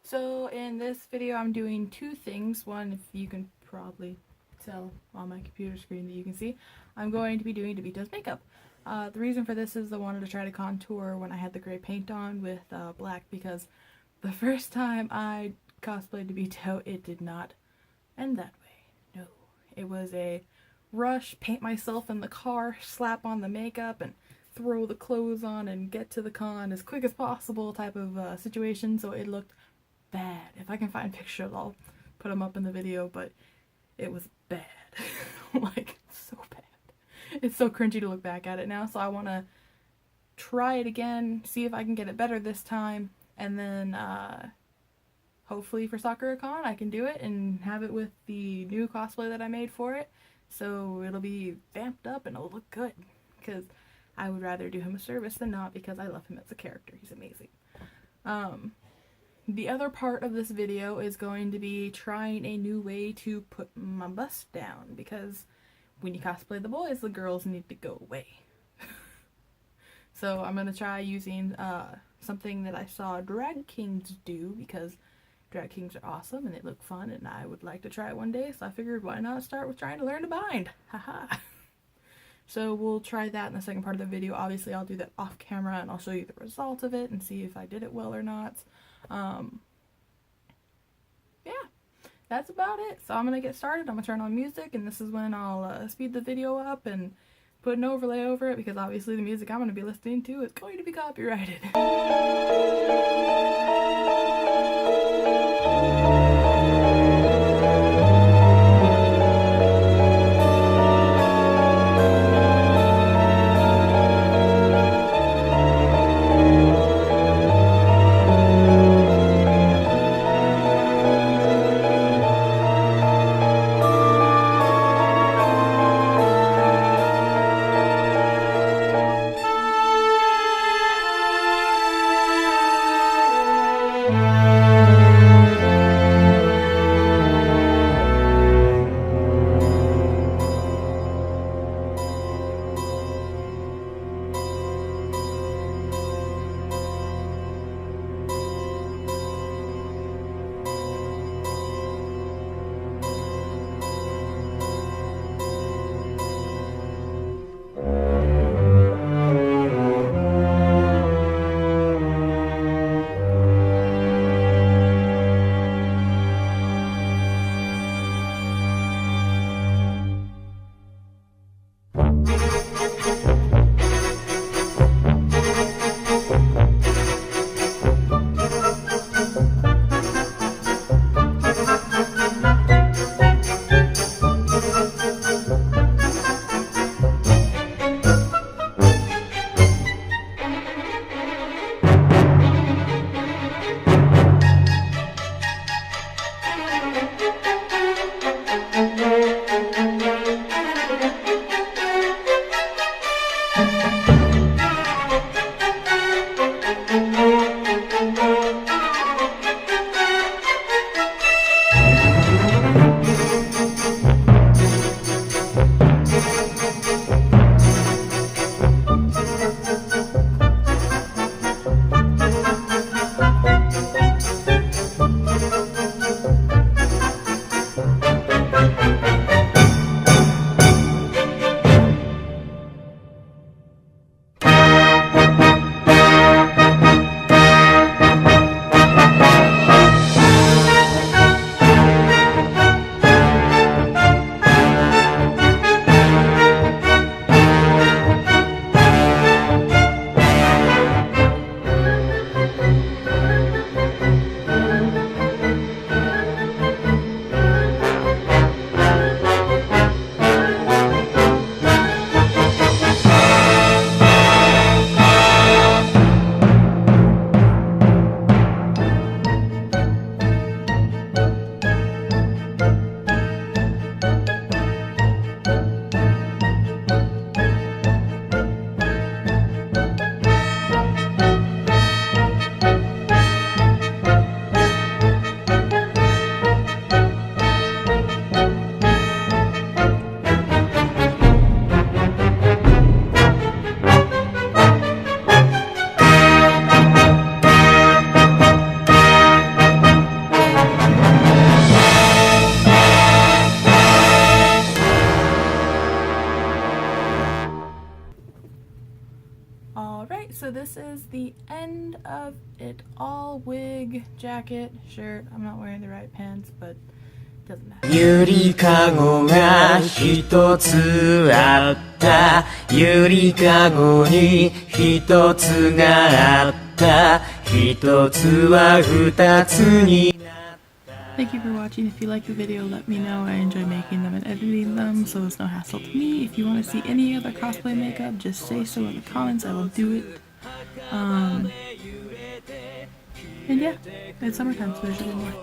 So in this video I'm doing two things. One, if you can probably tell on my computer screen that you can see, I'm going to be doing Debitto's makeup. The reason for this is I wanted to try to contour when I had the gray paint on with black, because the first time I cosplayed Debitto it did not end that way. No. It was a rush, paint myself in the car, slap on the makeup, and throw the clothes on and get to the con as quick as possible type of situation, so it looked bad. If I can find pictures, I'll put them up in the video, but it was bad. Like, so bad. It's so cringy to look back at it now, so I want to try it again, see if I can get it better this time, and then hopefully for Sakuracon I can do it and have it with the new cosplay that I made for it, so it'll be vamped up and it'll look good, because I would rather do him a service than not, because I love him as a character. He's amazing. The other part of this video is going to be trying a new way to put my bust down, because when you cosplay the boys, the girls need to go away. So I'm going to try using something that I saw drag kings do, because drag kings are awesome and they look fun and I would like to try it one day, so I figured why not start with trying to learn to bind. Haha. So we'll try that in the second part of the video. Obviously I'll do that off camera and I'll show you the results of it and see if I did it well or not. Yeah, that's about it. So I'm gonna get started. I'm gonna turn on music, and this is when I'll speed the video up and put an overlay over it, because obviously the music I'm gonna be listening to is going to be copyrighted. Alright, so this is the end of it all. Wig, jacket, shirt. I'm not wearing the right pants, but doesn't matter. ゆりかごが一つあった。ゆりかごに一つがあった。一つは二つに。Thank you for watching. If you like the video, let me know. I enjoy making them and editing them, so it's no hassle to me. If you want to see any other cosplay makeup, just say so in the comments. I will do it. And yeah, it's summertime, so there should be more.